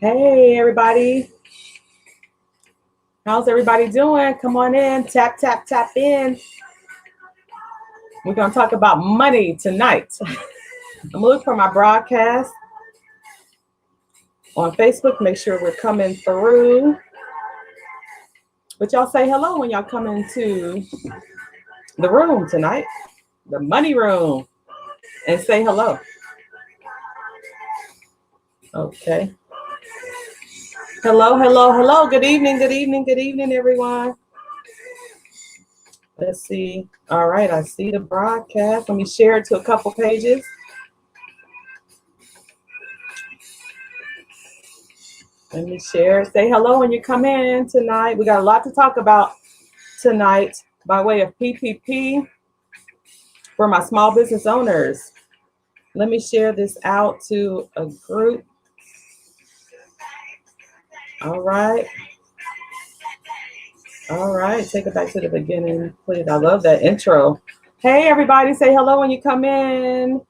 Hey, everybody. How's everybody doing? Come on in. Tap, tap, tap in. We're going to talk about money tonight. I'm going to look for my broadcast on Facebook. Make sure we're coming through. But y'all say hello when y'all come into the room tonight, the money room, and say hello. Okay. Hello, hello, hello. Good evening, good evening, good evening, everyone. Let's see. All right, I see the broadcast. Let me share it to a couple pages. Let me share. Say hello when you come in tonight. We got a lot to talk about tonight by way of PPP for my small business owners. Let me share this out to a group. All right. All right. Take it back to the beginning, please. I love that intro. Hey, everybody. Say hello when you come in.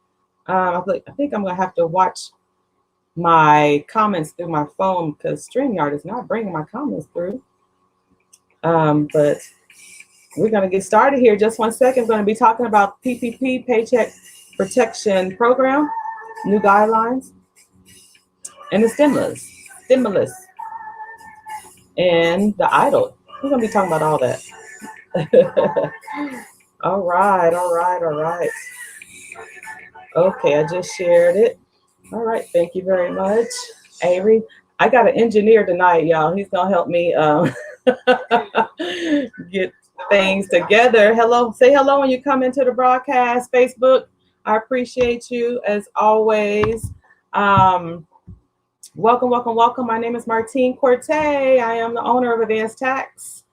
I think I'm going to have to watch my comments through my phone because StreamYard is not bringing my comments through. But we're going to get started here. Just 1 second. I'm going to be talking about PPP, Paycheck Protection Program, new guidelines, and the stimulus, and the EIDL. We're going to be talking about all that. All right. Okay, I just shared it. All right, thank you very much, Avery. I got an engineer tonight, y'all. He's going to help me get things together. Hello, say hello when you come into the broadcast, Facebook. I appreciate you as always. Welcome. My name is Martine Corte. I am the owner of Advanced Tax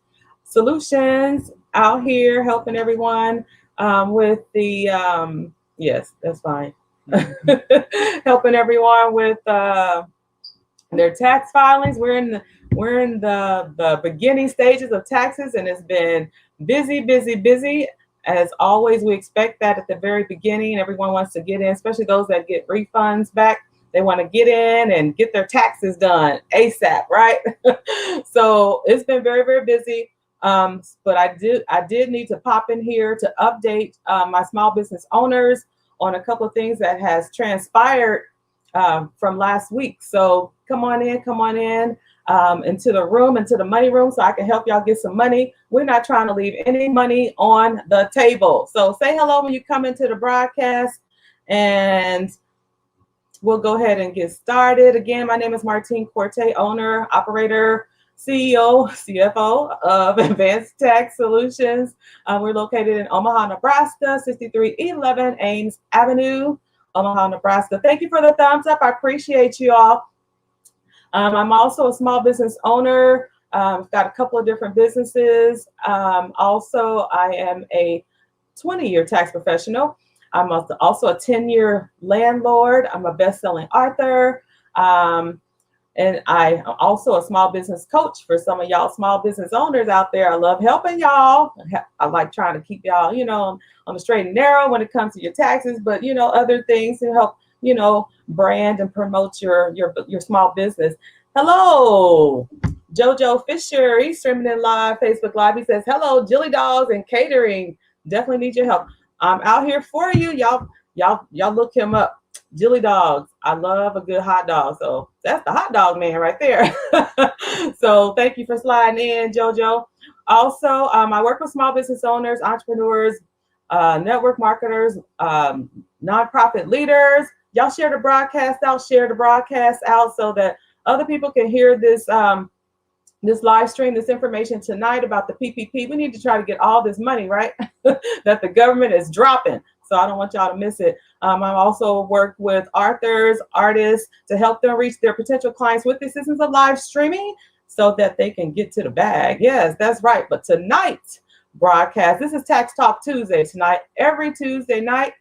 Solutions out here helping everyone with the, yes, that's fine. Helping everyone with their tax filings. We're in the beginning stages of taxes, and it's been busy. As always, we expect that at the very beginning. Everyone wants to get in, especially those that get refunds back. They want to get in and get their taxes done ASAP, right? So it's been very busy. But I did need to pop in here to update my small business owners on a couple of things that has transpired from last week. So come on in into the room, into the money room, so I can help y'all get some money. We're not trying to leave any money on the table. So say hello when you come into the broadcast, and we'll go ahead and get started. Again, my name is Martine Corte, owner, operator, CEO, CFO of Advanced Tax Solutions. We're located in Omaha, Nebraska, 6311 Ames Avenue, Omaha, Nebraska. Thank you for the thumbs up. I appreciate you all. I'm also a small business owner. I've got a couple of different businesses. Also, I am a 20-year tax professional. I'm also a 10-year landlord. I'm a best-selling author. And I'm also a small business coach for some of y'all small business owners out there. I love helping y'all. I like trying to keep y'all, on the straight and narrow when it comes to your taxes, but, other things to help, brand and promote your small business. Hello, Jojo Fisher. He's streaming in live, Facebook Live. He says, hello, Jilly Dogs and Catering. Definitely need your help. I'm out here for you. Y'all look him up. Jilly Dogs. I love a good hot dog. So that's the hot dog man right there. So thank you for sliding in, JoJo. Also, I work with small business owners, entrepreneurs, network marketers, nonprofit leaders. Y'all share the broadcast out so that other people can hear this this live stream, this information tonight about the PPP. We need to try to get all this money, right? That the government is dropping. So I don't want y'all to miss it. I also work with authors, artists to help them reach their potential clients with the assistance of live streaming so that they can get to the bag. Yes, that's right. But tonight's broadcast, this is Tax Talk Tuesday tonight. Every Tuesday night,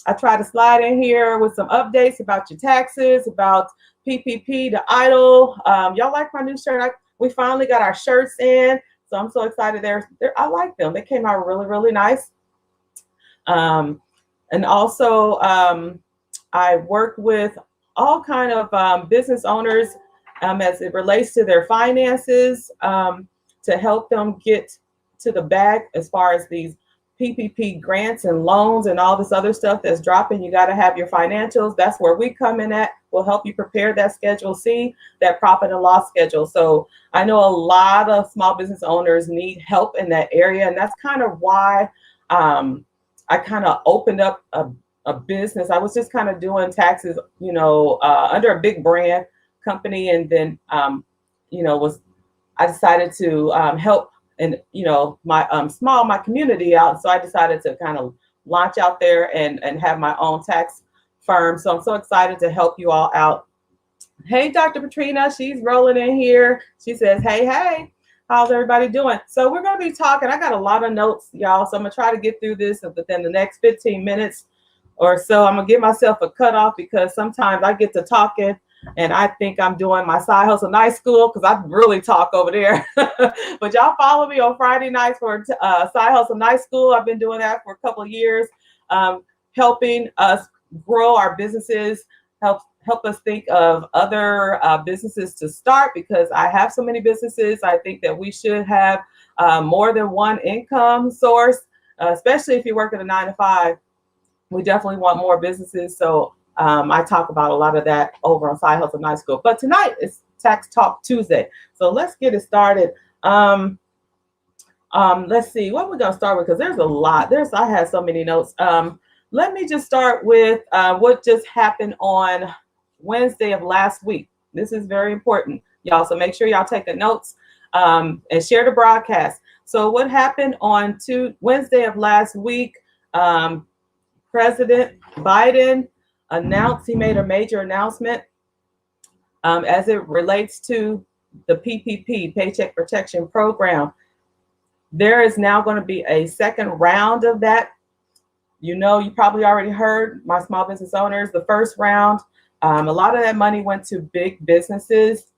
I try to slide in here with some updates about your taxes, about PPP, the EIDL. Y'all like my new shirt? We finally got our shirts in, so I'm so excited. I like them. They came out really nice. And also, I work with all kind of business owners as it relates to their finances, to help them get to the bag as far as these PPP grants and loans and all this other stuff that's dropping. You got to have your financials. That's where we come in at. We'll help you prepare that Schedule C, that profit and loss schedule. So I know a lot of small business owners need help in that area. And that's kind of why I kind of opened up a business. I was just kind of doing taxes, under a big brand company. And then, I decided to help and my community out. So I decided to kind of launch out there and have my own tax firm. So I'm so excited to help you all out. Hey, Dr. Patrina, she's rolling in here. She says, hey, how's everybody doing? So we're going to be talking. I got a lot of notes, y'all. So I'm going to try to get through this within the next 15 minutes or so. I'm going to give myself a cutoff because sometimes I get to talking and I think I'm doing my side hustle night school because I really talk over there. But y'all follow me on Friday nights for side hustle night school. I've been doing that for a couple of years, helping us grow our businesses, help us think of other businesses to start, because I have so many businesses. I think that we should have more than one income source, especially if you work at a 9-to-5. We definitely want more businesses. So I talk about a lot of that over on Side Hustle Night School. But tonight is Tax Talk Tuesday. So let's get it started. Let's see what we're going to start with, because there's a lot. I had so many notes. Let me just start with what just happened on Wednesday of last week. This is very important, y'all. So make sure y'all take the notes and share the broadcast. So what happened on Wednesday of last week? President Biden he made a major announcement as it relates to the PPP, Paycheck Protection Program. There is now going to be a second round of that. You probably already heard, my small business owners, the first round, a lot of that money went to big businesses.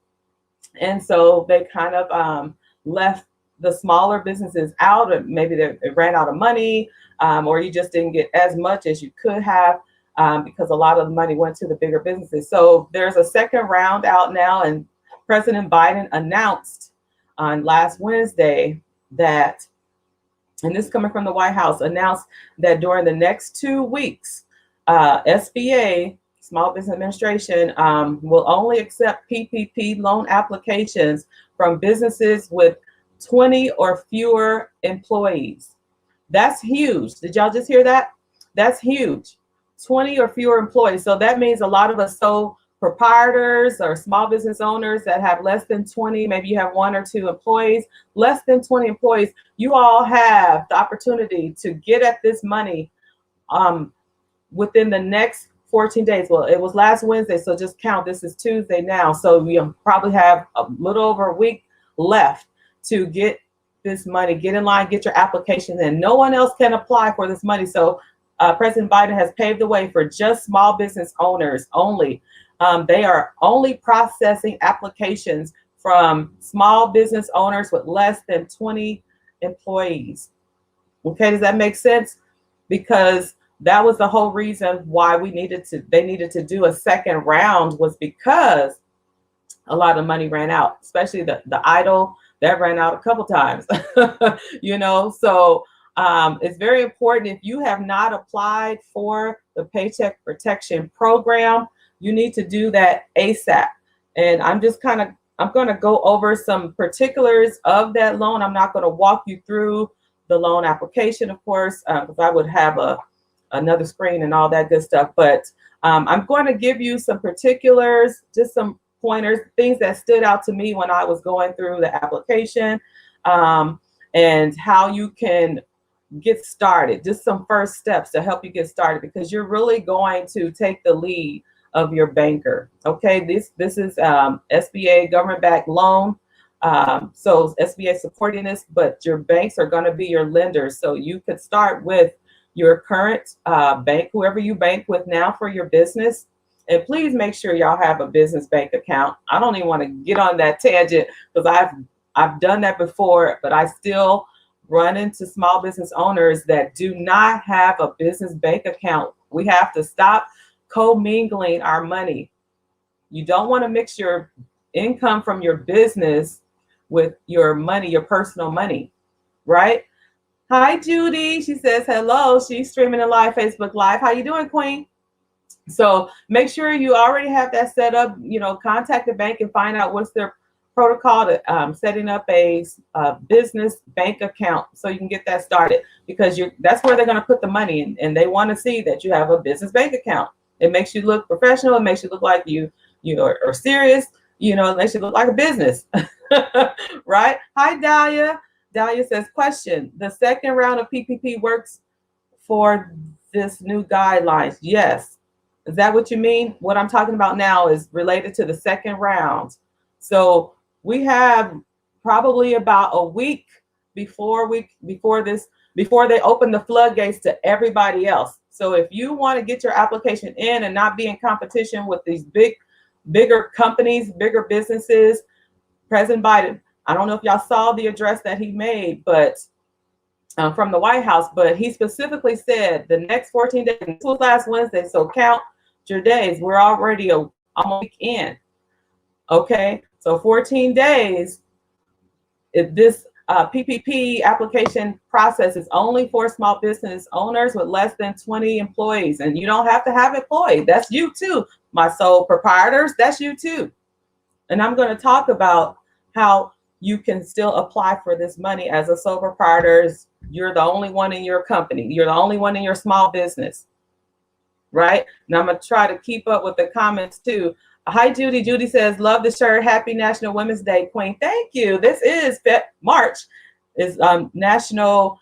And so they kind of left the smaller businesses out, or maybe they ran out of money, or you just didn't get as much as you could have. Because a lot of the money went to the bigger businesses. So there's a second round out now, and President Biden announced on last Wednesday that, and this coming from the White House, announced that during the next 2 weeks, SBA, Small Business Administration, will only accept PPP loan applications from businesses with 20 or fewer employees. That's huge. Did y'all just hear that? That's huge. 20 or fewer employees. So that means a lot of us sole proprietors or small business owners that have less than 20, maybe you have 1 or 2 employees, less than 20 employees, you all have the opportunity to get at this money within the next 14 days. Well, it was last Wednesday, so just count. This is Tuesday now. So you probably have a little over a week left to get this money, get in line, get your applications in. No one else can apply for this money. So President Biden has paved the way for just small business owners only. They are only processing applications from small business owners with less than 20 employees. Okay, does that make sense? Because that was the whole reason why they needed to do a second round, was because a lot of money ran out, especially the EIDL that ran out a couple times. So it's very important. If you have not applied for the Paycheck Protection Program, you need to do that ASAP. And I'm going to go over some particulars of that loan. I'm not going to walk you through the loan application, of course, because I would have another screen and all that good stuff. But I'm going to give you some particulars, just some pointers, things that stood out to me when I was going through the application, and how you can get started, just some first steps to help you get started, because you're really going to take the lead of your banker. Okay, this is SBA government-backed loan. So SBA supporting this, but your banks are going to be your lenders. So you could start with your current bank, whoever you bank with now for your business. And please make sure y'all have a business bank account. I don't even want to get on that tangent, because I've done that before, but I still run into small business owners that do not have a business bank account. We have to stop commingling our money. You don't want to mix your income from your business with your money, your personal money, right? Hi, Judy. She says hello. She's streaming a live Facebook Live. How you doing, Queen? So make sure you already have that set up. You know, contact the bank and find out what's their protocol to setting up a business bank account so you can get that started, because that's where they're going to put the money in, and they want to see that you have a business bank account. It makes you look professional. It makes you look like you are serious. You know, it makes you look like a business, right? Hi, Dahlia. Dahlia says, question, the second round of PPP works for this new guidelines? Yes. Is that what you mean? What I'm talking about now is related to the second round. So we have probably about a week before they open the floodgates to everybody else. So if you want to get your application in and not be in competition with these bigger companies, bigger businesses, President Biden, I don't know if y'all saw the address that he made, but from the White House, but he specifically said the next 14 days, this was last Wednesday, so count your days. We're already almost a week in. Okay, so 14 days. If this PPP application process is only for small business owners with less than 20 employees, and you don't have to have employees. That's you too. My sole proprietors, that's you too. And I'm going to talk about how you can still apply for this money as a sole proprietor. You're the only one in your company. You're the only one in your small business, right? And I'm going to try to keep up with the comments too. Hi, Judy. Judy says, love the shirt. Happy National Women's Day, Queen. Thank you. This is March is National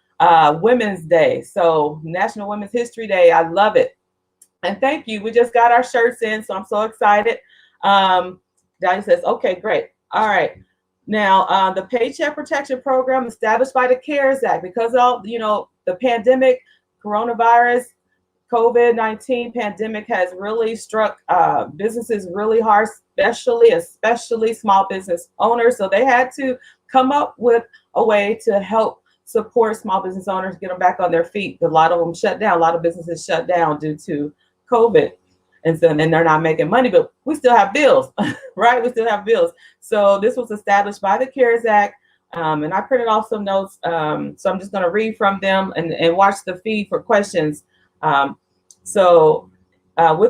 Women's Day. So National Women's History Day. I love it. And thank you. We just got our shirts in, so I'm so excited. Dahlia says, okay, great. All right. Now, the Paycheck Protection Program established by the CARES Act, because all, the pandemic, coronavirus, COVID-19 pandemic has really struck businesses really hard, especially small business owners. So they had to come up with a way to help support small business owners, get them back on their feet. A lot of them shut down. A lot of businesses shut down due to COVID. And so then they're not making money, but we still have bills, right? We still have bills. So this was established by the CARES Act. And I printed off some notes. So I'm just going to read from them and watch the feed for questions. With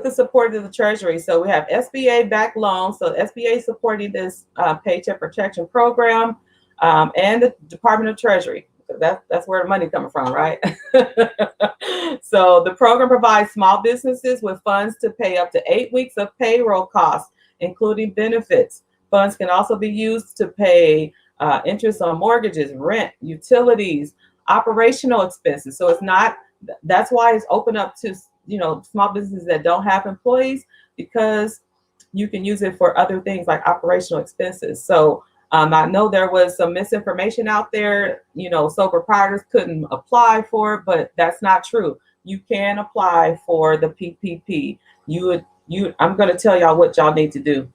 the support of the Treasury, so we have SBA backed loans. So SBA supporting this Paycheck Protection Program, and the Department of Treasury. That's where the money coming from, right? So the program provides small businesses with funds to pay up to 8 weeks of payroll costs, including benefits. Funds can also be used to pay interest on mortgages, rent, utilities, operational expenses. So that's why it's open up to small businesses that don't have employees, because you can use it for other things like operational expenses. So I know there was some misinformation out there, sole proprietors couldn't apply for it, but that's not true. You can apply for the PPP. I'm going to tell y'all what y'all need to do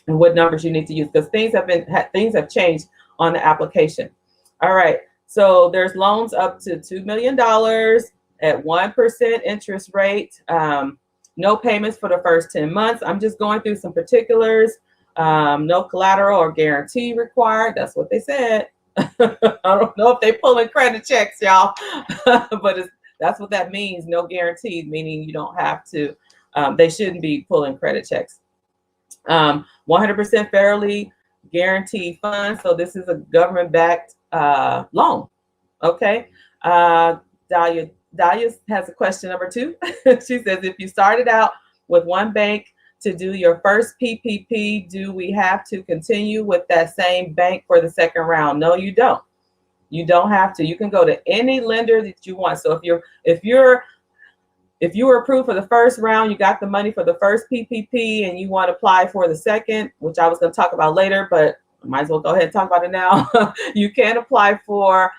and what numbers you need to use, because things have changed on the application. All right. So there's loans up to $2 million at 1% interest rate. No payments for the first 10 months. I'm just going through some particulars. No collateral or guarantee required. That's what they said. I don't know if they pulling credit checks, y'all, but that's what that means. No guarantees, meaning you don't have to. They shouldn't be pulling credit checks. 100% federally guaranteed funds. So this is a government-backed loan. Okay. Dahlia has a question number 2. She says, if you started out with one bank to do your first PPP, do we have to continue with that same bank for the second round? No, you don't. You don't have to. You can go to any lender that you want. So if you were approved for the first round, you got the money for the first PPP, and you want to apply for the second, which I was going to talk about later, but I might as well go ahead and talk about it now. You can apply for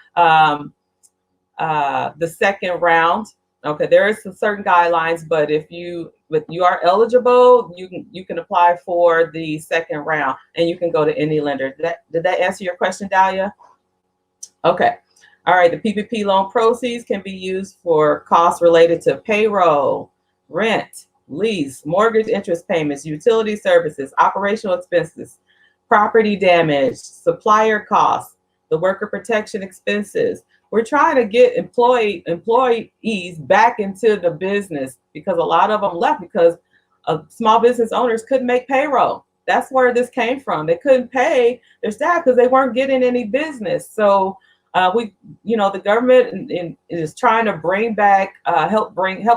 the second round. Okay, there is some certain guidelines, but if you are eligible, you can apply for the second round, and you can go to any lender. Did that answer your question, Dahlia? Okay. All right. The PPP loan proceeds can be used for costs related to payroll, rent, lease, mortgage interest payments, utility services, operational expenses, property damage, supplier costs, the worker protection expenses. We're trying to get employees back into the business because a lot of them left because small business owners couldn't make payroll. That's where this came from. They couldn't pay their staff because they weren't getting any business. So the government is trying to bring back, help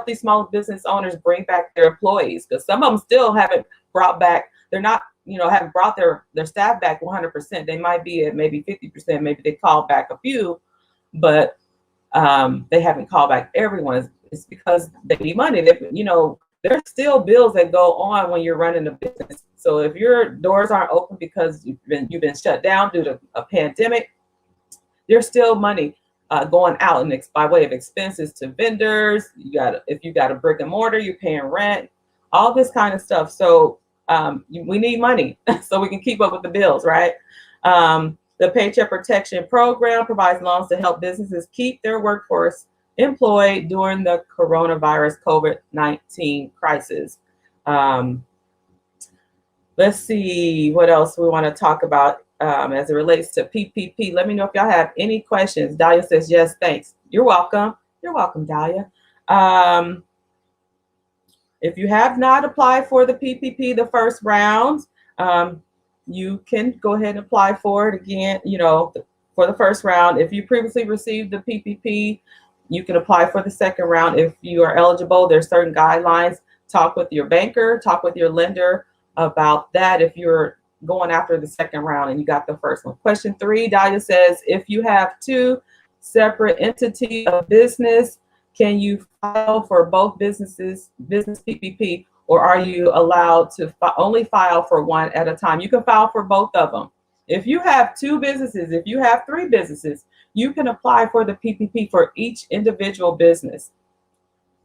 these small business owners bring back their employees, because some of them still haven't brought back. They're not, haven't brought their staff back 100%. They might be at maybe 50%. Maybe they called back a few, but they haven't called back everyone. It's because they need money. There's still bills that go on when you're running a business. So if your doors aren't open because you've been shut down due to a pandemic, there's still money going out by way of expenses to vendors. If you got a brick and mortar, you're paying rent, all this kind of stuff. So we need money so we can keep up with the bills, right? The Paycheck Protection Program provides loans to help businesses keep their workforce employed during the coronavirus COVID-19 crisis. Let's see what else we want to talk about as it relates to PPP. Let me know if y'all have any questions. Dahlia says, yes, thanks. You're welcome. You're welcome, Dahlia. If you have not applied for the PPP, the first round, you can go ahead and apply for it again, for the first round. If you previously received the PPP, you can apply for the second round if you are eligible. There's certain guidelines. Talk with your banker, talk with your lender about that if you're going after the second round and you got the first one. Question 3, Dahlia says, if you have 2 separate entities of business, can you file for both business PPP, or are you allowed to only file for one at a time? You can file for both of them. If you have 2 businesses, if you have 3 businesses, you can apply for the PPP for each individual business.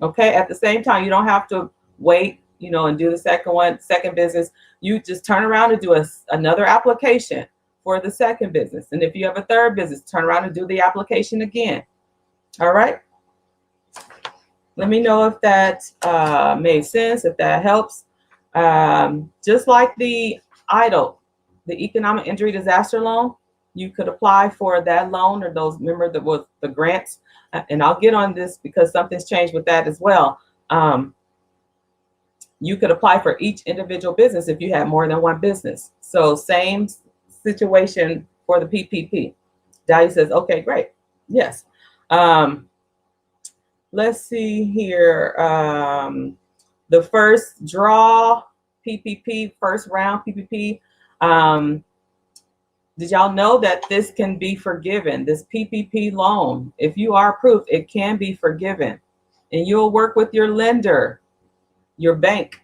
Okay, at the same time, you don't have to wait, and do the second business. You just turn around and do another application for the second business. And if you have a third business, turn around and do the application again. All right. Let me know if that made sense, if that helps. Just like the EIDL, the Economic Injury Disaster Loan, you could apply for that loan, or those, remember that was the grants. And I'll get on this because something's changed with that as well. You could apply for each individual business if you have more than one business. So same situation for the PPP. Dahlia says, okay, great. Yes. Let's see here. The first draw PPP, first round PPP. Did y'all know that this can be forgiven? This PPP loan, if you are approved, it can be forgiven. And you'll work with your lender, your bank,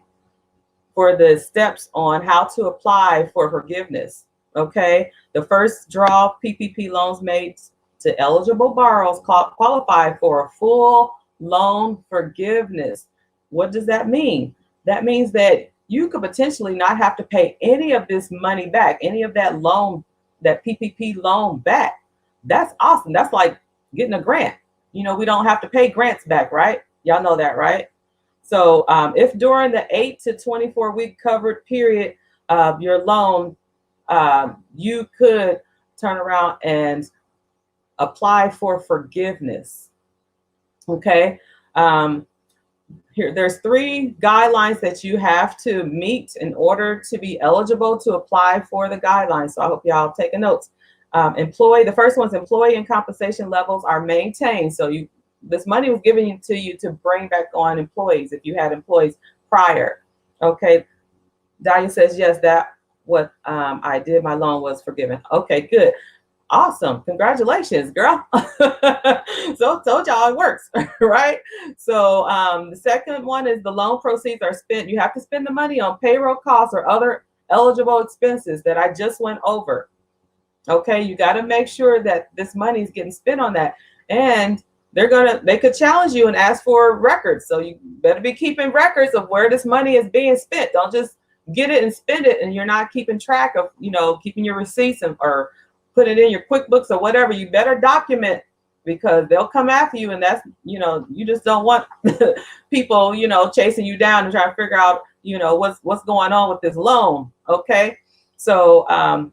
for the steps on how to apply for forgiveness. Okay. The first draw PPP loans made to eligible borrowers qualify for a full loan forgiveness. What does that mean? That means that you could potentially not have to pay any of this money back, any of that loan, that PPP loan back. That's awesome. That's like getting a grant. We don't have to pay grants back, right? Y'all know that, right? So if during the 8 to 24 week covered period of your loan, you could turn around and apply for forgiveness. Okay. Here, there's 3 guidelines that you have to meet in order to be eligible to apply for the guidelines. So I hope y'all take notes. The first one's employee and compensation levels are maintained. So this money was given to you to bring back on employees if you had employees prior. Okay. Dahlia says, yes, that what I did, my loan was forgiven. Okay, good. Awesome. Congratulations, girl. So told y'all it works, right? So the second one is the loan proceeds are spent. You have to spend the money on payroll costs or other eligible expenses that I just went over. Okay, you got to make sure that this money is getting spent on that. And they could challenge you and ask for records. So you better be keeping records of where this money is being spent. Don't just get it and spend it and you're not keeping track of, keeping your receipts or put it in your QuickBooks or whatever. You better document, because they'll come after you, and that's, you just don't want people, chasing you down and trying to figure out, what's going on with this loan. Okay. So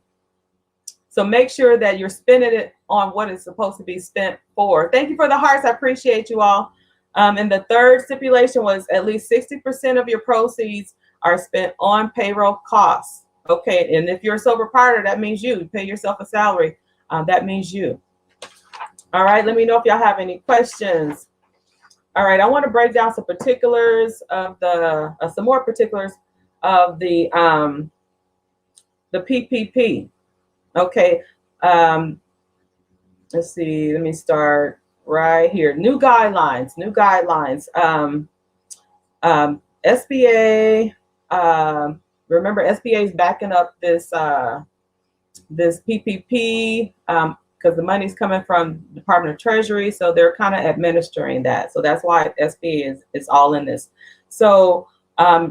so make sure that you're spending it on what it's supposed to be spent for. Thank you for the hearts. I appreciate you all. And the third stipulation was at least 60% of your proceeds are spent on payroll costs. Okay, and if you're a sole proprietor, that means you pay yourself a salary. That means you. All right, let me know if y'all have any questions. All right, I want to break down some particulars of the some more particulars of the PPP. Okay, let's see. Let me start right here. New guidelines. New guidelines. SBA. Remember, SBA is backing up this this PPP because the money's coming from the Department of Treasury, so they're kind of administering that. So that's why SBA is all in this. So I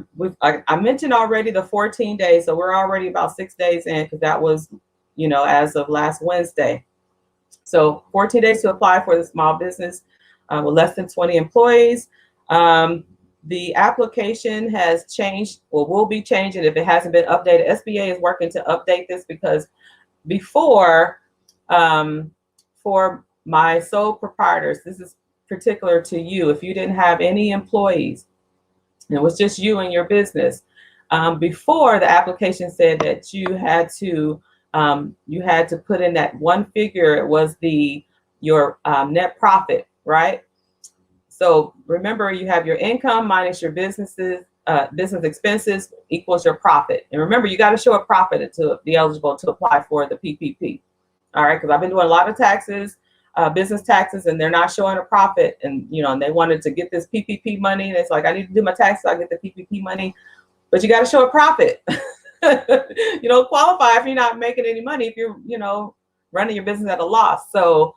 mentioned already the 14 days, so we're already about 6 days in because that was, you know, as of last Wednesday. So 14 days to apply for the small business with less than 20 employees. The application has changed, or will be changing if it hasn't been updated. SBA is working to update this because before, for my sole proprietors, this is particular to you. If you didn't have any employees, it was just you and your business. Before, the application said that you had to put in that one figure. It was your net profit, right? So remember, you have your income minus your business expenses equals your profit. And remember, you got to show a profit to be eligible to apply for the PPP. All right, because I've been doing a lot of taxes, business taxes, and they're not showing a profit. And you know, and they wanted to get this PPP money, and it's like, I need to do my taxes, so I get the PPP money, but you got to show a profit. You don't qualify if you're not making any money, if you're, you know, running your business at a loss. So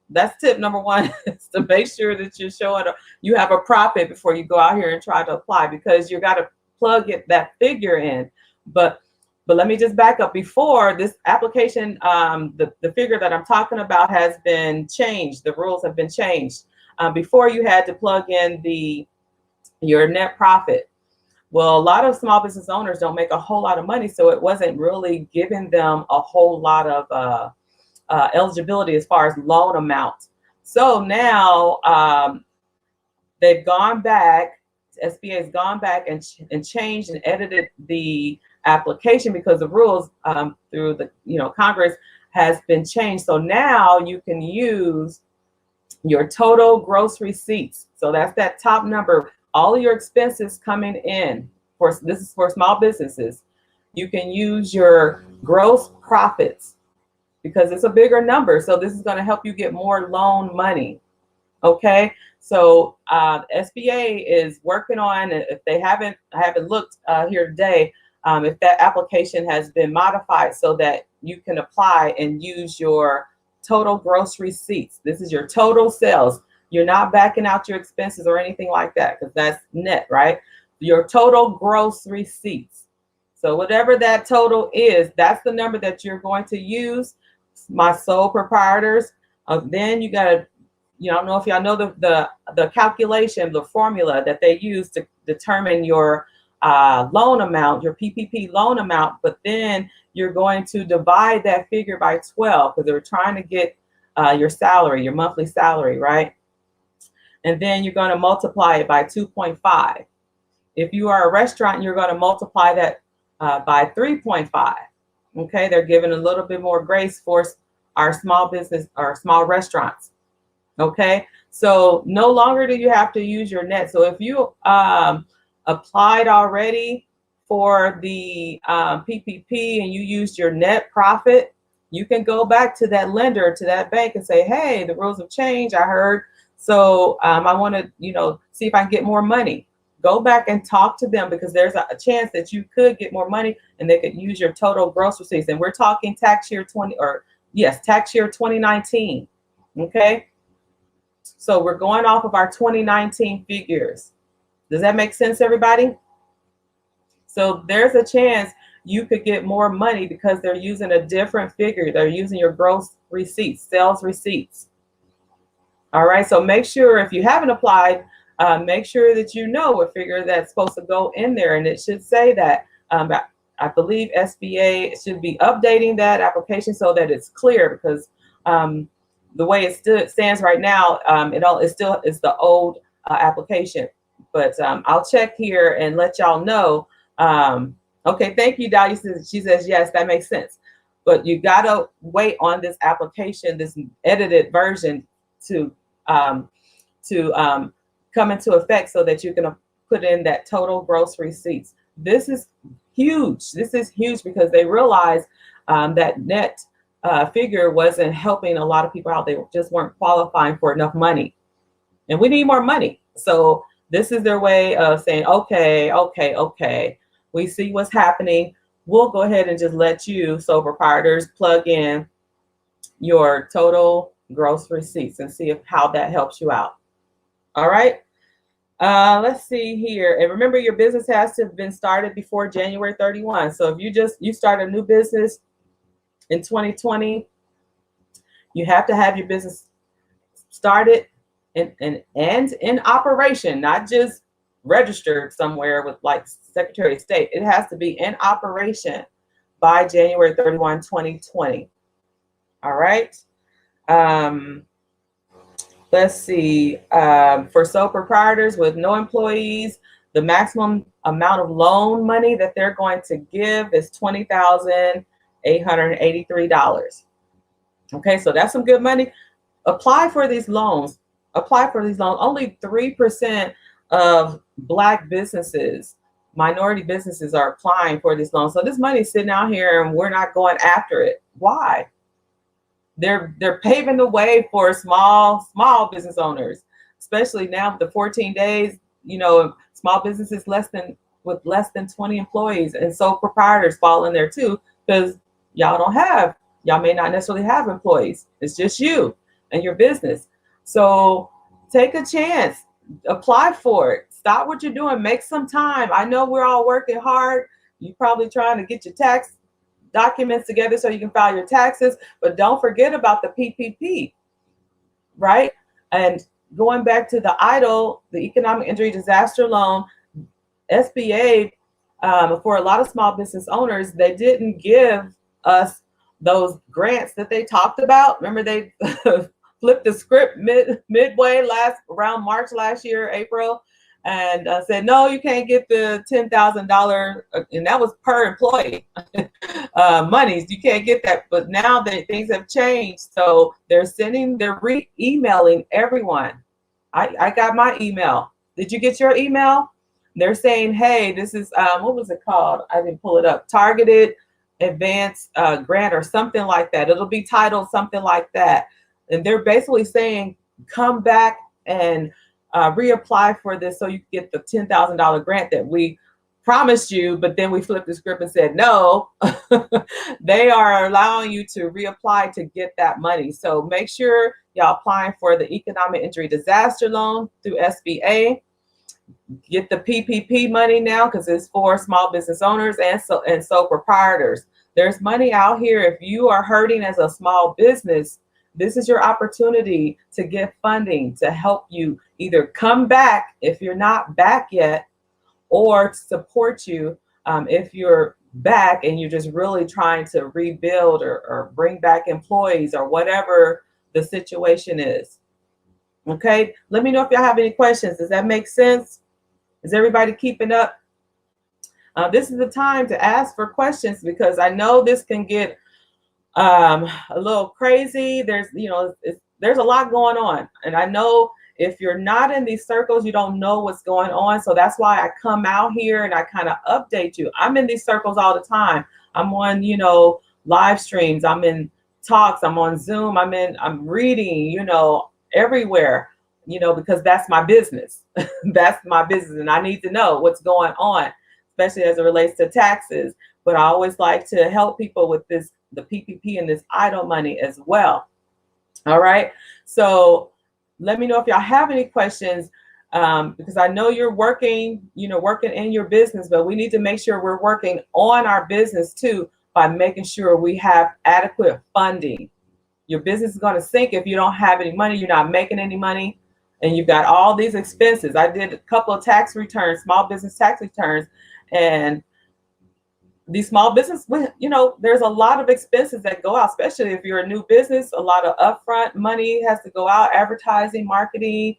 that's tip number one, is to make sure that you're showing you have a profit before you go out here and try to apply, because you got to plug that figure in. But let me just back up. Before this application, the figure that I'm talking about has been changed. The rules have been changed. Before, you had to plug in your net profit. Well, a lot of small business owners don't make a whole lot of money, so it wasn't really giving them a whole lot of eligibility as far as loan amount. So now they've gone back. SBA has gone back and changed and edited the application because the rules through the Congress has been changed. So now you can use your total gross receipts. So that's that top number. All of your expenses coming in, this is for small businesses. You can use your gross profits because it's a bigger number. So this is going to help you get more loan money. Okay. So SBA is working on, if they I haven't looked here today, if that application has been modified so that you can apply and use your total gross receipts. This is your total sales. You're not backing out your expenses or anything like that, because that's net, right? Your total gross receipts. So whatever that total is, that's the number that you're going to use. My sole proprietors. Then you got to, I don't know if y'all know the calculation, the formula that they use to determine your loan amount, your PPP loan amount, but then you're going to divide that figure by 12 because they're trying to get your salary, your monthly salary, right? And then you're going to multiply it by 2.5. If you are a restaurant, you're going to multiply that by 3.5. Okay, they're giving a little bit more grace for our small business or small restaurants. Okay, so no longer do you have to use your net. So if you applied already for the PPP and you used your net profit, you can go back to that lender, to that bank, and say, hey, the rules have changed, I heard. So I want to, see if I can get more money. Go back and talk to them, because there's a chance that you could get more money and they could use your total gross receipts. And we're talking tax year 2019. Okay. So we're going off of our 2019 figures. Does that make sense, everybody? So there's a chance you could get more money because they're using a different figure. They're using your gross receipts, sales receipts. All right, so make sure, if you haven't applied, make sure that you know what figure that's supposed to go in there, and it should say that I believe SBA should be updating that application so that it's clear, because the way it stands right now, it still is the old application. But I'll check here and let y'all know. Okay, thank you, Dahlia. She says yes, that makes sense. But you gotta wait on this application, this edited version, to um, come into effect so that you can put in that total gross receipts. This is huge. This is huge because they realized that net figure wasn't helping a lot of people out. They just weren't qualifying for enough money, and we need more money. So this is their way of saying, okay, we see what's happening. We'll go ahead and just let you, sole proprietors, plug in your total gross receipts and see how that helps you out. All right. Let's see here. And remember, your business has to have been started before January 31. So if you start a new business in 2020, you have to have your business started and in operation, not just registered somewhere with like Secretary of State. It has to be in operation by January 31, 2020. All right. Let's see. For sole proprietors with no employees, the maximum amount of loan money that they're going to give is $20,883. Okay, so that's some good money. Apply for these loans. Apply for these loans. Only 3% of Black businesses, minority businesses, are applying for these loans. So this money is sitting out here and we're not going after it. Why? They're paving the way for small business owners, especially now with the 14 days. You know, small businesses with less than 20 employees, and sole proprietors fall in there too, because y'all may not necessarily have employees. It's just you and your business. So take a chance, apply for it. Stop what you're doing, make some time. I know we're all working hard. You're probably trying to get your tax documents together so you can file your taxes, but don't forget about the PPP, right? And going back to the EIDL, the Economic Injury Disaster Loan, SBA, for a lot of small business owners, they didn't give us those grants that they talked about. Remember, they flipped the script midway around March last year, April, and said, no, you can't get the $10,000, and that was per employee monies. You can't get that. But now things have changed. So they're emailing everyone. I got my email. Did you get your email? They're saying, hey, this is, what was it called? I didn't pull it up. Targeted Advance Grant or something like that. It'll be titled something like that. And they're basically saying, come back and reapply for this so you can get the $10,000 grant that we promised you, but then we flipped the script and said no. They are allowing you to reapply to get that money. So make sure y'all applying for the Economic Injury Disaster Loan through SBA. Get the PPP money now, because it's for small business owners and sole proprietors. There's money out here. If you are hurting as a small business, this is your opportunity to get funding to help you either come back if you're not back yet, or support you if you're back and you're just really trying to rebuild or bring back employees or whatever the situation is. Okay, let me know if y'all have any questions. Does that make sense? Is everybody keeping up? This is the time to ask for questions, because I know this can get a little crazy. There's a lot going on, and I know if you're not in these circles, you don't know what's going on. So that's why I come out here and I kind of update you. I'm in these circles all the time. I'm on, live streams. I'm in talks. I'm on Zoom. I'm reading, everywhere, because that's my business. That's my business. And I need to know what's going on, especially as it relates to taxes. But I always like to help people with the PPP and this EIDL money as well. All right. So let me know if y'all have any questions, because I know you're working in your business, but we need to make sure we're working on our business too by making sure we have adequate funding. Your business is going to sink if you don't have any money. You're not making any money, and you've got all these expenses. I did a couple of tax returns, small business tax returns, and these small business, there's a lot of expenses that go out, especially if you're a new business. A lot of upfront money has to go out, advertising, marketing.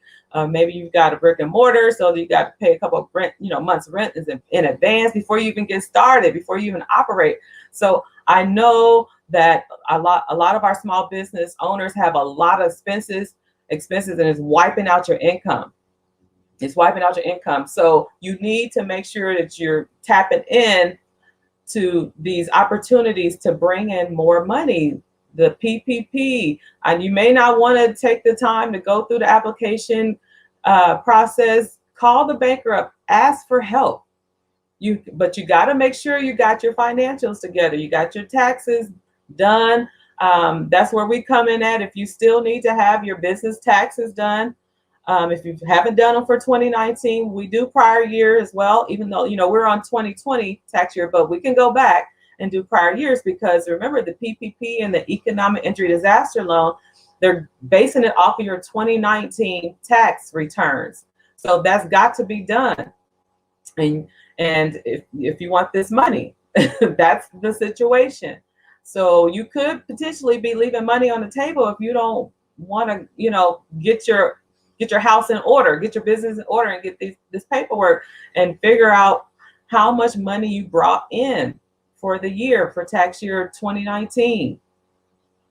Maybe you've got a brick and mortar, so you got to pay a couple of months rent in advance before you even get started, before you even operate. So I know that a lot of our small business owners have a lot of expenses, and it's wiping out your income. It's wiping out your income. So you need to make sure that you're tapping in to these opportunities to bring in more money, the PPP. And you may not want to take the time to go through the application process. Call the banker up, ask for help. But you got to make sure you got your financials together. You got your taxes done. That's where we come in at. If you still need to have your business taxes done, if you haven't done them for 2019, we do prior year as well, even though, we're on 2020 tax year, but we can go back and do prior years, because remember, the PPP and the economic injury disaster loan, they're basing it off of your 2019 tax returns. So that's got to be done. And if you want this money, that's the situation. So you could potentially be leaving money on the table if you don't want to, get your house in order, get your business in order, and get this paperwork and figure out how much money you brought in for the year, for tax year 2019.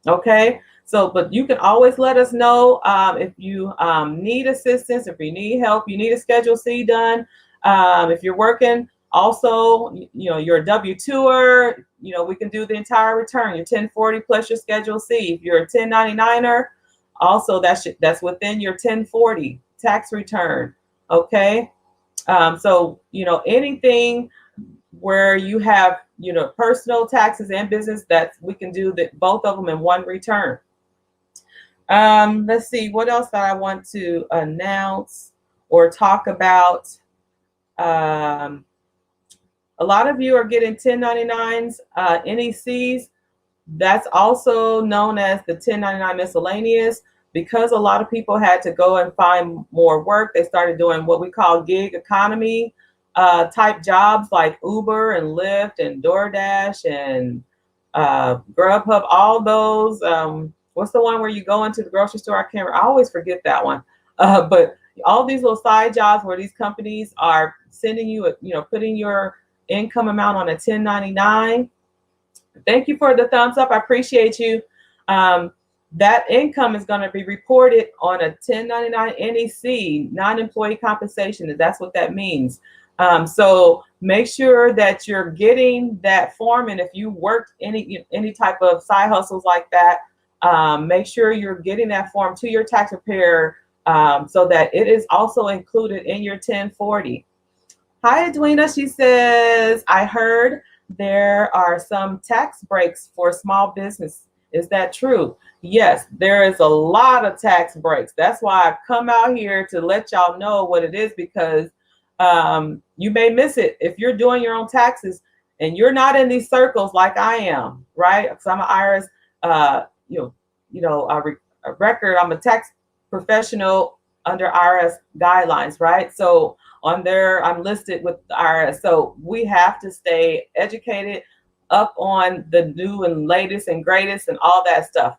Okay. So, but you can always let us know if you need assistance, if you need help, you need a Schedule C done. If you're working, also, you're a W-2er, we can do the entire return, your 1040 plus your Schedule C. If you're a 1099er, also that's within your 1040 tax return. Okay. So, anything where you have, personal taxes and business, that we can do both of them in one return. Let's see, what else that I want to announce or talk about. A lot of you are getting 1099s, NECs. That's also known as the 1099 miscellaneous. Because a lot of people had to go and find more work, they started doing what we call gig economy type jobs, like Uber and Lyft and DoorDash and Grubhub, all those. What's the one where you go into the grocery store? I always forget that one. But all these little side jobs where these companies are sending you, putting your income amount on a 1099. Thank you for the thumbs up. I appreciate you. That income is going to be reported on a 1099 NEC, non-employee compensation. That's what that means. So make sure that you're getting that form. And if you worked any type of side hustles like that, make sure you're getting that form to your tax preparer so that it is also included in your 1040. Hi, Edwina. She says, I heard there are some tax breaks for small business. Is that true? Yes, there is a lot of tax breaks. That's why I've come out here to let y'all know what it is, because you may miss it if you're doing your own taxes and you're not in these circles like I am, right? Because I'm an IRS, a record. I'm a tax professional under IRS guidelines, right? So on there, I'm listed with the IRS. So we have to stay educated, up on the new and latest and greatest and all that stuff.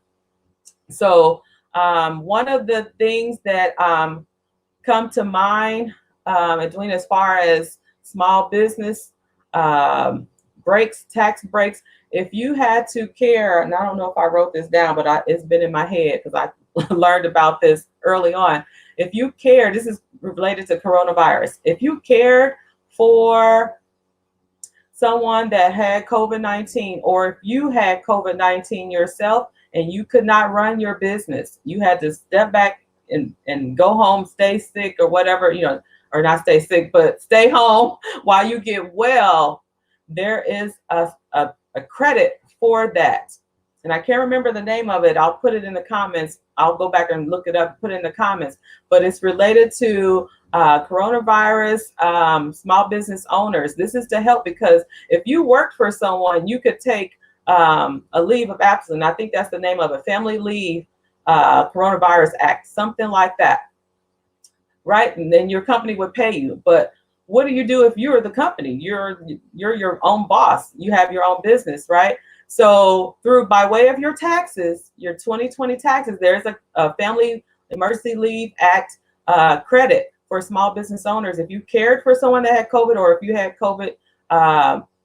So one of the things that come to mind, Edwina, as far as small business breaks, tax breaks, if you had to care, and I don't know if I wrote this down, but it's been in my head because I learned about this early on. If you care, this is related to coronavirus. If you cared for someone that had COVID-19, or if you had COVID-19 yourself and you could not run your business, you had to step back and go home, stay sick or whatever, or not stay sick, but stay home while you get well, there is a credit for that. And I can't remember the name of it. I'll put it in the comments. I'll go back and look it up, put it in the comments. But it's related to coronavirus, small business owners. This is to help, because if you worked for someone, you could take a leave of absence. I think that's the name of it, Family Leave Coronavirus Act, something like that, right? And then your company would pay you. But what do you do if you're the company? You're your own boss. You have your own business, right? So through by way of your taxes, your 2020 taxes, there's a Family Emergency Leave Act credit for small business owners. If you cared for someone that had COVID, or if you had COVID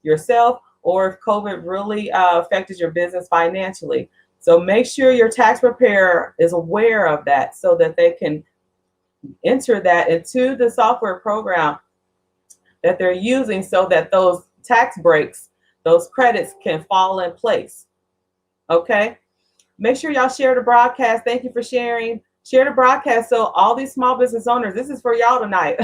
yourself, or if COVID really affected your business financially. So make sure your tax preparer is aware of that so that they can enter that into the software program that they're using, so that those tax breaks, those credits can fall in place. Okay. Make sure y'all share the broadcast. Thank you for sharing. Share the broadcast so all these small business owners, this is for y'all tonight,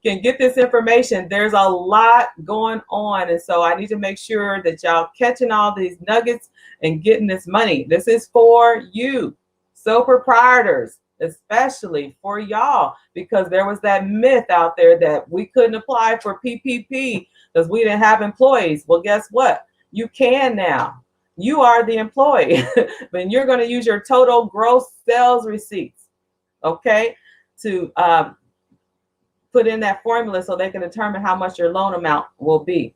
can get this information. There's a lot going on. And so I need to make sure that y'all catching all these nuggets and getting this money. This is for you, sole proprietors, especially for y'all, because there was that myth out there that we couldn't apply for PPP because we didn't have employees. Well, guess what? You can now. You are the employee, but you're going to use your total gross sales receipts, okay, to put in that formula so they can determine how much your loan amount will be.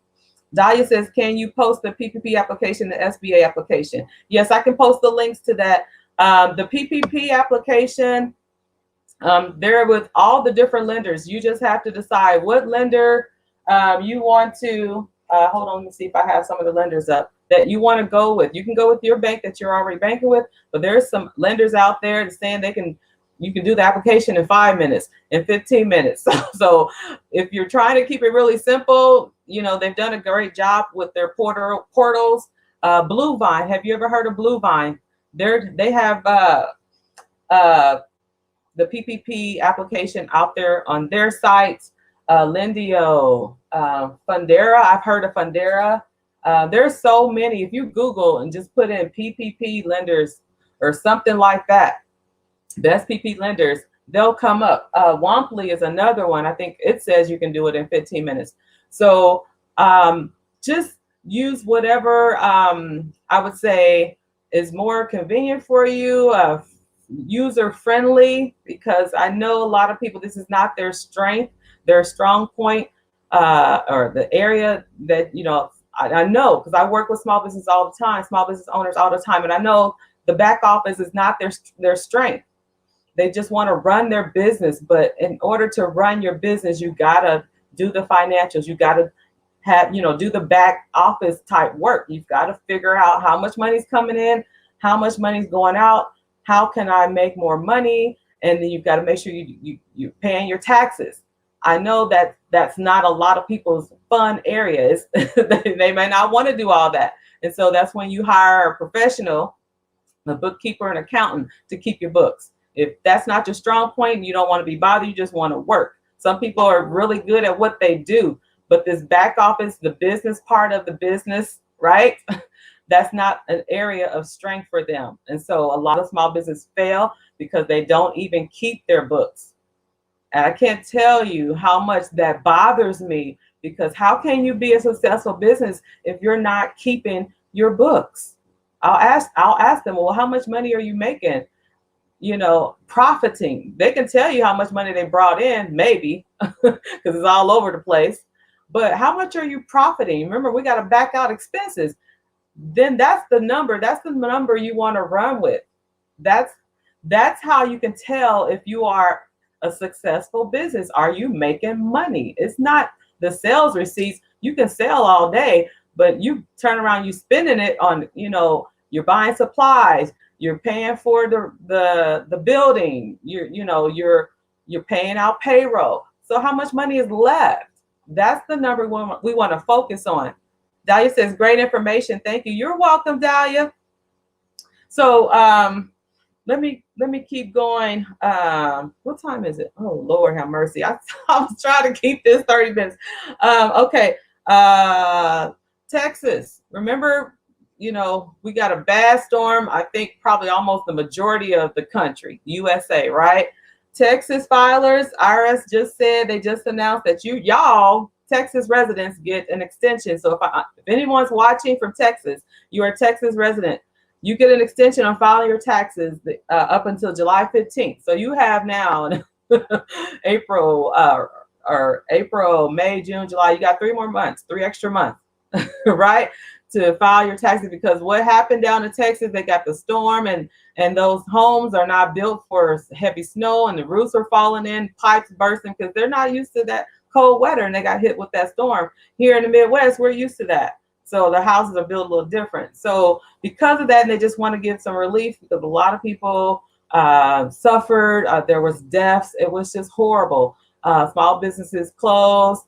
Dahlia says, can you post the PPP application, the SBA application? Yes, I can post the links to that. The PPP application, they're with all the different lenders. You just have to decide what lender you want to, hold on, let me see if I have some of the lenders up that you want to go with. You can go with your bank that you're already banking with, but there's some lenders out there that saying you can do the application in 5 minutes, in 15 minutes. So if you're trying to keep it really simple, they've done a great job with their portals. Bluevine, have you ever heard of Bluevine? They have the PPP application out there on their sites. Lendio, Fundera, I've heard of Fundera. There's so many. If you Google and just put in PPP lenders or something like that, best PPP lenders, they'll come up. Womply is another one. I think it says you can do it in 15 minutes. So just use whatever I would say is more convenient for you, user friendly, because I know a lot of people, this is not their strength, their strong point, or the area that, I know, because I work with small business all the time, small business owners all the time, and I know the back office is not their strength. They just want to run their business, but in order to run your business, you gotta do the financials. You gotta have, do the back office type work. You've got to figure out how much money's coming in, how much money's going out, how can I make more money, and then you've got to make sure you're paying your taxes. I know that that's not a lot of people's fun areas. They may not want to do all that. And so that's when you hire a professional, a bookkeeper, an accountant to keep your books. If that's not your strong point, you don't want to be bothered, you just want to work. Some people are really good at what they do, but this back office, the business part of the business, right? That's not an area of strength for them. And so a lot of small business fail because they don't even keep their books. And I can't tell you how much that bothers me, because how can you be a successful business if you're not keeping your books? I'll ask them, well, how much money are you making? Profiting. They can tell you how much money they brought in, maybe, because it's all over the place. But how much are you profiting? Remember, we got to back out expenses. Then that's the number you want to run with. That's how you can tell if you are a successful business. Are you making money? It's not the sales receipts. You can sell all day, but you turn around, you spending it on, you're buying supplies, you're paying for the building, you're paying out payroll. So how much money is left? That's the number we want to focus on. Dahlia says, great information. Thank you. You're welcome, Dahlia. So let me keep going. What time is it? Oh, Lord have mercy. I was trying to keep this 30 minutes. Okay. Texas. Remember, we got a bad storm. I think probably almost the majority of the country, USA, right? Texas filers, IRS just said, they just announced that y'all Texas residents get an extension. So if anyone's watching from Texas, you're a Texas resident, you get an extension on filing your taxes up until July 15th. So you have now April, or April, May, June, July. You got 3 more months, 3 extra months, right, to file your taxes. Because what happened down in Texas, they got the storm, and those homes are not built for heavy snow, and the roofs are falling in, pipes bursting, because they're not used to that cold weather, and they got hit with that storm. Here in the Midwest, we're used to that. So the houses are built a little different. So because of that, and they just want to give some relief, because a lot of people suffered. There was deaths. It was just horrible. Small businesses closed.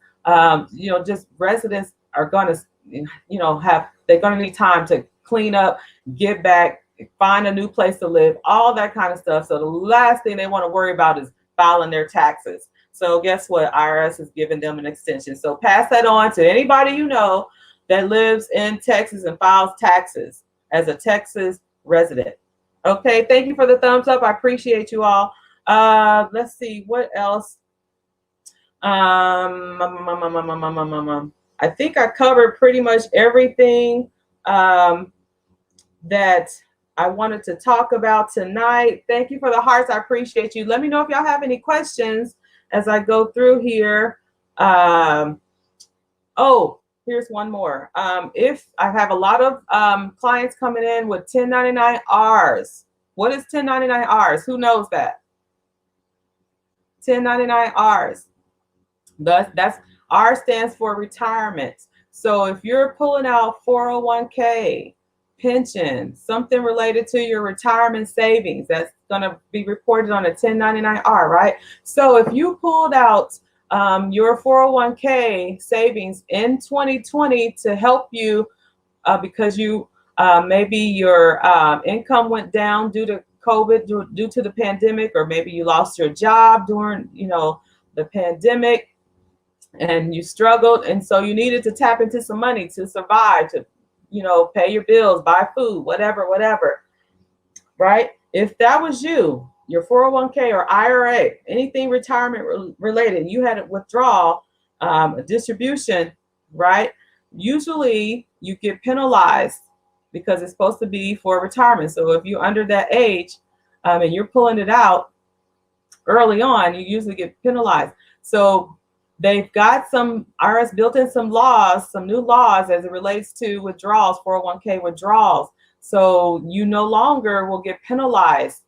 Just residents are going to, they're going to need time to clean up, get back, find a new place to live, all that kind of stuff. So the last thing they want to worry about is filing their taxes. So guess what? IRS is giving them an extension. So pass that on to anybody you know that lives in Texas and files taxes as a Texas resident. Okay, thank you for the thumbs up. I appreciate you all. Let's see, what else? I think I covered pretty much everything that I wanted to talk about tonight. Thank you for the hearts. I appreciate you. Let me know if y'all have any questions as I go through here. Here's one more. If I have a lot of clients coming in with 1099-Rs. What is 1099-Rs? Who knows that? 1099-Rs. That's R stands for retirement. So if you're pulling out 401k, pension, something related to your retirement savings, that's going to be reported on a 1099-R, right? So if you pulled out your 401k savings in 2020 to help you because you maybe your income went down due to COVID, due to the pandemic, or maybe you lost your job during the pandemic and you struggled, and so you needed to tap into some money to survive, to pay your bills, buy food, whatever, right? If that was you, your 401k or IRA, anything retirement related, you had a withdrawal, a distribution, right? Usually you get penalized because it's supposed to be for retirement. So if you're under that age and you're pulling it out early on, you usually get penalized. So they've got some IRS built in some laws, some new laws as it relates to withdrawals, 401k withdrawals. So you no longer will get penalized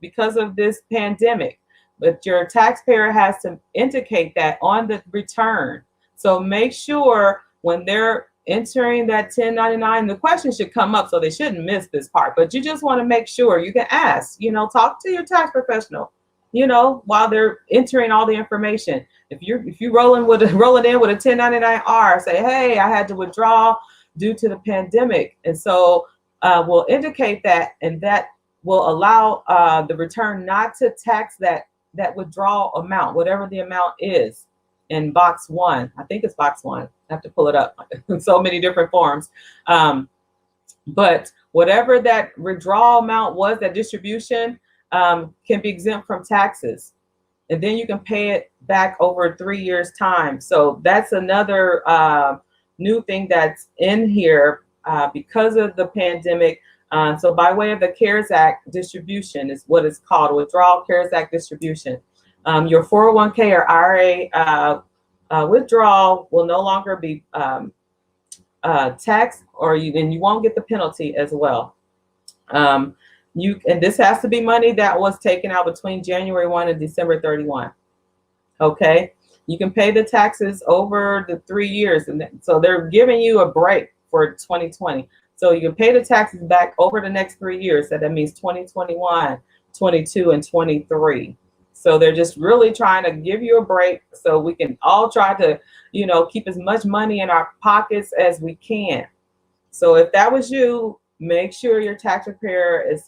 because of this pandemic, but your taxpayer has to indicate that on the return. So make sure when they're entering that 1099, the question should come up, so they shouldn't miss this part, but you just want to make sure. You can ask, talk to your tax professional, while they're entering all the information. If you rolling in with a 1099-R, say, hey, I had to withdraw due to the pandemic, and so we'll indicate that, and that will allow the return not to tax that withdrawal amount, whatever the amount is in box 1. I think it's box 1. I have to pull it up in so many different forms. But whatever that withdrawal amount was, that distribution can be exempt from taxes. And then you can pay it back over 3 years' time. So that's another new thing that's in here because of the pandemic. So by way of the CARES Act distribution is what it's called, withdrawal CARES Act distribution. Your 401k or IRA withdrawal will no longer be taxed, and you won't get the penalty as well. And this has to be money that was taken out between January 1 and December 31. Okay, you can pay the taxes over the 3 years, and so they're giving you a break for 2020. So you can pay the taxes back over the next 3 years. So that means 2021, 22, and 23. So they're just really trying to give you a break so we can all try to, keep as much money in our pockets as we can. So if that was you, make sure your tax preparer is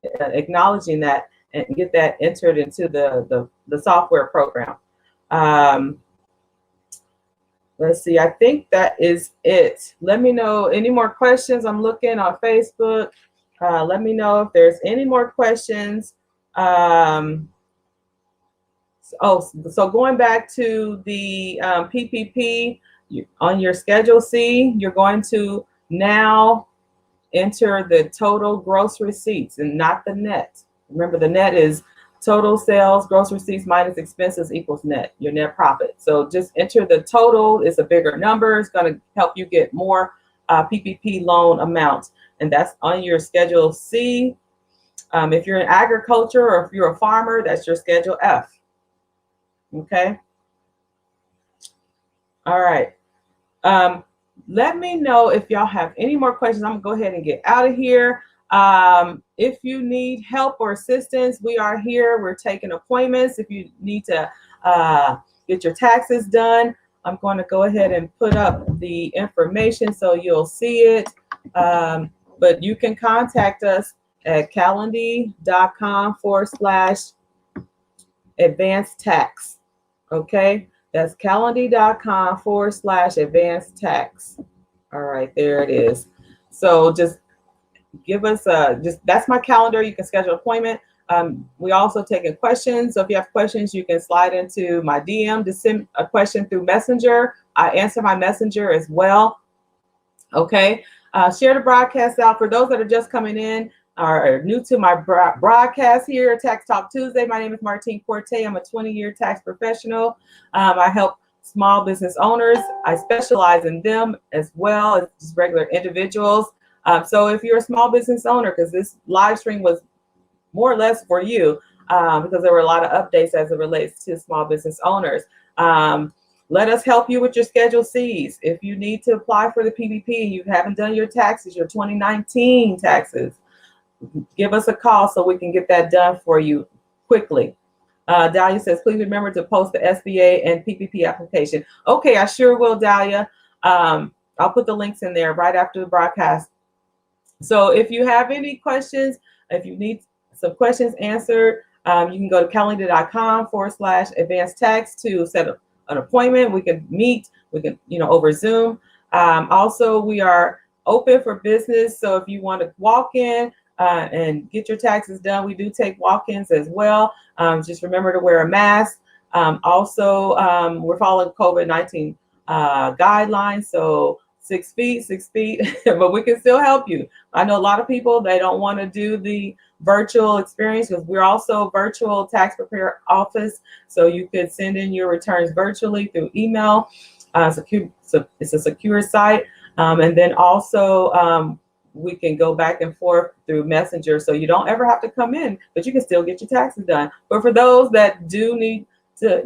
acknowledging that and get that entered into the software program. Let's see, I think that is it. Let me know any more questions. I'm looking on Facebook. Let me know if there's any more questions. So going back to the PPP, on your Schedule C, you're going to now enter the total gross receipts and not the net. Remember, the net is Total sales, gross receipts minus expenses equals net, your net profit. So just enter the total. It's a bigger number. It's going to help you get more PPP loan amounts. And that's on your Schedule C. If you're in agriculture or if you're a farmer, that's your Schedule F. Okay. All right. Let me know if y'all have any more questions. I'm gonna go ahead and get out of here. If you need help or assistance, we are here. We're taking appointments. If you need to get your taxes done, I'm going to go ahead and put up the information so you'll see it. But you can contact us at calendly.com/advanced tax. Okay, that's calendly.com/advanced tax. All right, there it is. So just give us that's my calendar. You can schedule an appointment. We also taking questions. So if you have questions, you can slide into my DM to send a question through Messenger. I answer my Messenger as well. Okay. Share the broadcast out. For those that are just coming in or are new to my broadcast here, Tax Talk Tuesday. My name is Martine Corte. I'm a 20-year tax professional. I help small business owners. I specialize in them as well as just regular individuals. So if you're a small business owner, because this live stream was more or less for you, because there were a lot of updates as it relates to small business owners. Let us help you with your Schedule Cs. If you need to apply for the PPP and you haven't done your taxes, your 2019 taxes, give us a call so we can get that done for you quickly. Dahlia says, please remember to post the SBA and PPP application. Okay, I sure will, Dahlia. I'll put the links in there right after the broadcast. So if you have any questions, if you need some questions answered, you can go to calendly.com/advanced tax to set up an appointment. We can meet, we can, over Zoom. Also, we are open for business. So if you want to walk in and get your taxes done, we do take walk-ins as well. Just remember to wear a mask. Also, we're following COVID-19 guidelines. So 6 feet, but we can still help you. I know a lot of people, they don't want to do the virtual experience because we're also virtual tax preparer office. So you could send in your returns virtually through email. It's a secure site. And then also we can go back and forth through Messenger. So you don't ever have to come in, but you can still get your taxes done. But for those that do need to,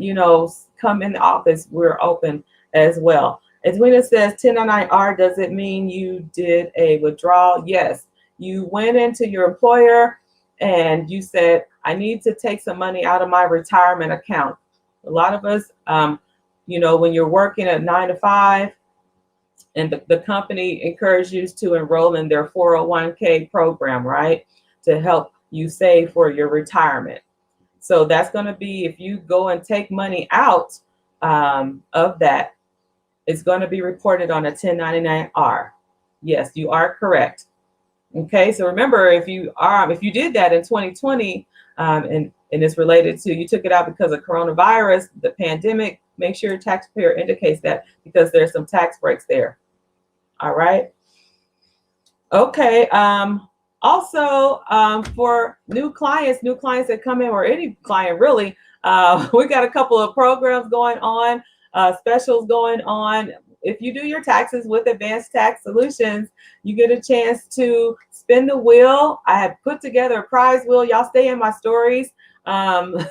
come in the office, we're open as well. Edwina says 1099-R, does it mean you did a withdrawal? Yes. You went into your employer and you said, I need to take some money out of my retirement account. A lot of us, when you're working at 9 to 5 and the company encourages you to enroll in their 401k program, right? To help you save for your retirement. So that's going to be, if you go and take money out of that, it's going to be reported on a 1099-R. Yes, you are correct. Okay, so remember, if you did that in 2020, and it's related to, you took it out because of coronavirus, the pandemic, make sure your taxpayer indicates that because there's some tax breaks there. All right. Okay. Also, for new clients that come in, or any client really, we got a couple of programs going on. Specials going on. If you do your taxes with Advanced Tax Solutions, you get a chance to spin the wheel. I have put together a prize wheel. Y'all stay in my stories, on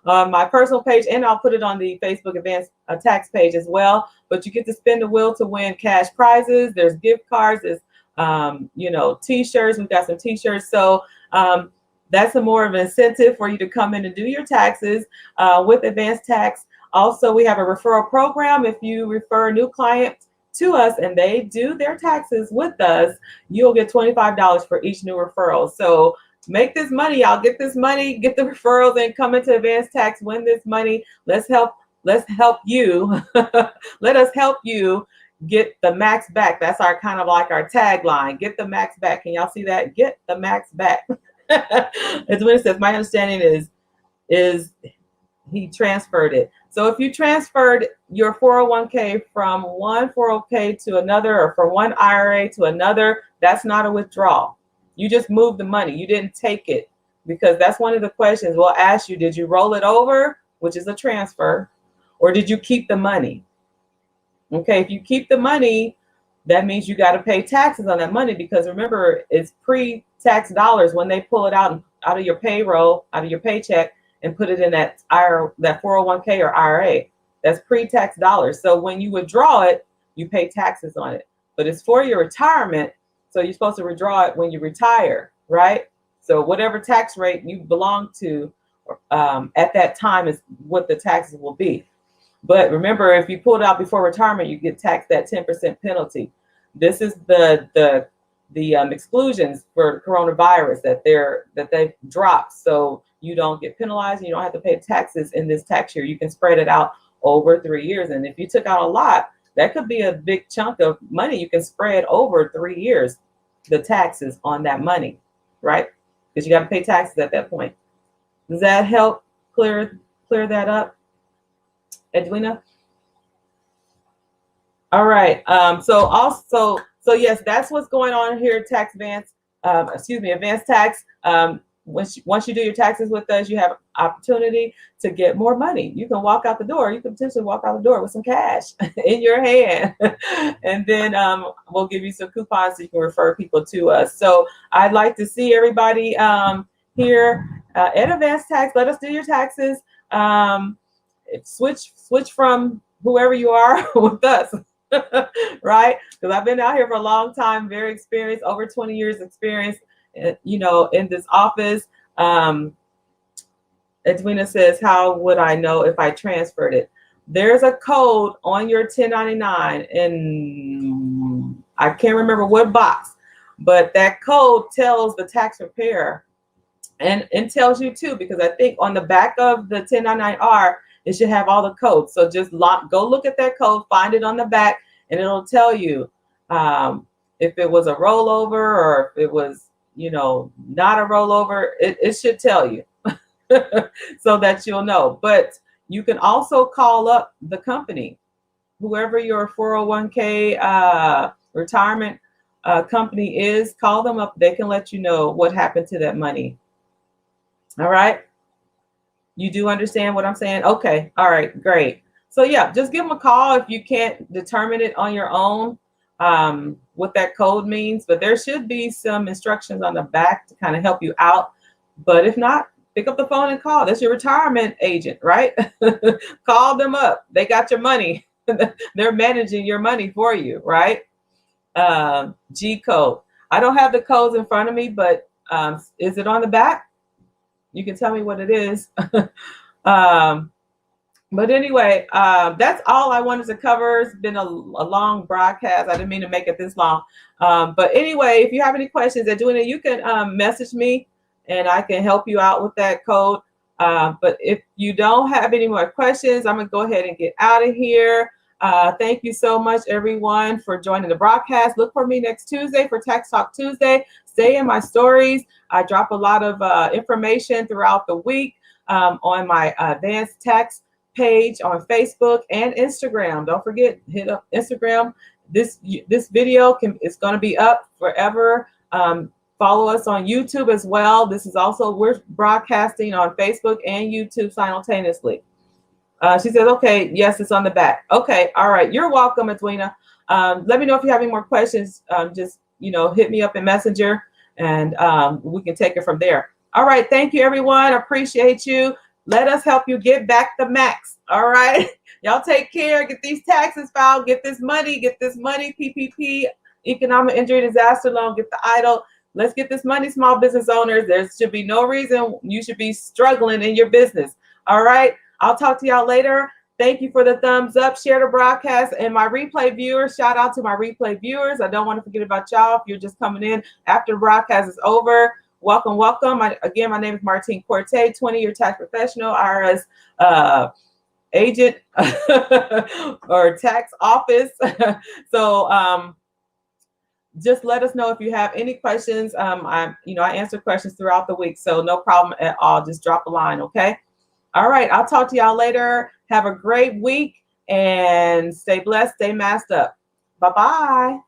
my personal page, and I'll put it on the Facebook Advanced Tax page as well. But you get to spin the wheel to win cash prizes. There's gift cards. There's T-shirts. We've got some T-shirts. So that's a more of an incentive for you to come in and do your taxes with Advanced Tax. Also, we have a referral program. If you refer a new client to us and they do their taxes with us, you'll get $25 for each new referral. So make this money, y'all. Get this money, get the referrals, and come into Advanced Tax, win this money. Let's help you. Let us help you get the max back. That's our kind of like our tagline. Get the max back. Can y'all see that? Get the max back. As when it says, my understanding is he transferred it. So if you transferred your 401k from one 401k to another, or from one IRA to another, that's not a withdrawal. You just moved the money. You didn't take it. because that's one of the questions we'll ask you. Did you roll it over, which is a transfer, or did you keep the money? Okay, if you keep the money, that means you got to pay taxes on that money, because remember, it's pre-tax dollars when they pull it out of your payroll, out of your paycheck, and put it in that 401k or IRA. That's pre-tax dollars. So when you withdraw it, you pay taxes on it. But it's for your retirement, so you're supposed to withdraw it when you retire, right? So whatever tax rate you belong to at that time is what the taxes will be. But remember, if you pull it out before retirement, you get taxed that 10% penalty. This is the exclusions for coronavirus that they've dropped, so you don't get penalized and you don't have to pay taxes in this tax year. You can spread it out over 3 years, and if you took out a lot, that could be a big chunk of money you can spread over 3 years, the taxes on that money, right? Because you got to pay taxes at that point. Does that help clear that up, Edwina? All right. So yes, that's what's going on here at Advanced Tax. Once you do your taxes with us, you have opportunity to get more money. You can walk out the door. You can potentially walk out the door with some cash in your hand, and then we'll give you some coupons so you can refer people to us. So I'd like to see everybody here at Advanced Tax. Let us do your taxes. Switch from whoever you are with us. Right? Because I've been out here for a long time, very experienced, over 20 years experience, in this office. Edwina says, how would I know if I transferred it? There's a code on your 1099, and I can't remember what box, but that code tells the tax preparer, and tells you too, because I think on the back of the 1099-R, it should have all the codes. So just go look at that code, find it on the back, and it'll tell you if it was a rollover or if it was, not a rollover. It should tell you so that you'll know. But you can also call up the company, whoever your 401k retirement company is. Call them up. They can let you know what happened to that money. All right. You do understand what I'm saying? Okay. All right. Great. So yeah, just give them a call if you can't determine it on your own, what that code means. But there should be some instructions on the back to kind of help you out. But if not, pick up the phone and call. That's your retirement agent, right? Call them up. They got your money. They're managing your money for you, right? G code. I don't have the codes in front of me, but is it on the back? You can tell me what it is. But anyway, that's all I wanted to cover. It's been a long broadcast. I didn't mean to make it this long. But anyway, if you have any questions, Edwina, you can message me and I can help you out with that code. But if you don't have any more questions, I'm going to go ahead and get out of here. Thank you so much, everyone, for joining the broadcast. Look for me next Tuesday for Tax Talk Tuesday. Stay in my stories. I drop a lot of information throughout the week on my Advanced Tax page on Facebook and Instagram. Don't forget, hit up Instagram. This video is going to be up forever. Follow us on YouTube as well. We're broadcasting on Facebook and YouTube simultaneously. She says, okay, yes, it's on the back. Okay, all right. You're welcome, Edwina. Let me know if you have any more questions. Just, hit me up in Messenger and we can take it from there. All right. Thank you, everyone. Appreciate you. Let us help you get back the max. All right. Y'all take care. Get these taxes filed. Get this money. PPP, economic injury disaster loan. Get the EIDL. Let's get this money, small business owners. There should be no reason you should be struggling in your business. All right. I'll talk to y'all later. Thank you for the thumbs up. Share the broadcast. And my replay viewers, shout out to my replay viewers. I don't want to forget about y'all. If you're just coming in after the broadcast is over, welcome. Again, my name is Martine Corte, 20-year tax professional, IRS agent or tax office. So just let us know if you have any questions. I answer questions throughout the week, so no problem at all. Just drop a line, okay? All right, I'll talk to y'all later. Have a great week and stay blessed, stay masked up. Bye-bye.